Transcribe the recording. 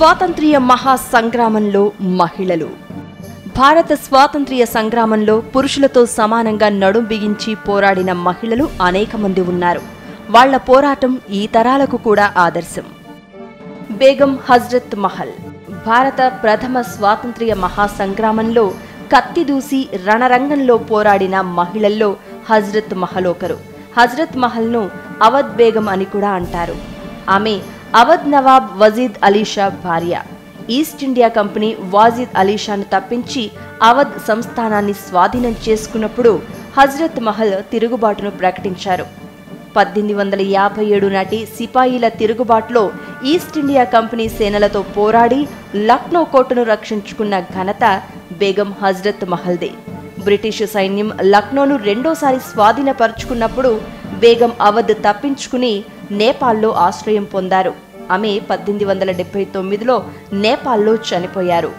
స్వాతంత్ర్య మహాసంగ్రామంలో మహిళలు. భారత స్వాతంత్ర్య సంగ్రామంలో పురుషులతో సమానంగా నడుం బిగించి పోరాడిన మహిళలు అనేక మంది ఉన్నారు. వాళ్ల పోరాటం ఈ తరాలకు కూడా ఆదర్శం. బేగం హజ్రత్ మహల్ భారత ప్రథమ స్వాతంత్ర్య మహాసంగ్రామంలో కత్తిదూసి రణరంగంలో పోరాడిన మహిళల్లో హజ్రత్ మహల్ ఒకరు. హజ్రత్ మహల్ను అవధ్ బేగం అని కూడా అంటారు. ఆమె అవధ్ నవాబ్ వజీద్ అలీషా భార్య. ఈస్ట్ ఇండియా కంపెనీ వాజిద్ అలీషాను తప్పించి అవధ్ సంస్థానాన్ని స్వాధీనం చేసుకున్నప్పుడు హజ్రత్ మహల్ తిరుగుబాటును ప్రకటించారు. 1857 నాటి సిపాయిల తిరుగుబాటులో ఈస్ట్ ఇండియా కంపెనీ సేనలతో పోరాడి లక్నో కోటను రక్షించుకున్న ఘనత బేగం హజ్రత్ మహల్దే. బ్రిటిషు సైన్యం లక్నోను రెండోసారి స్వాధీనపరుచుకున్నప్పుడు బేగం అవధ్ తప్పించుకుని నేపాల్లో ఆశ్రయం పొందారు. ఆమె 1879లో నేపాల్లో చనిపోయారు.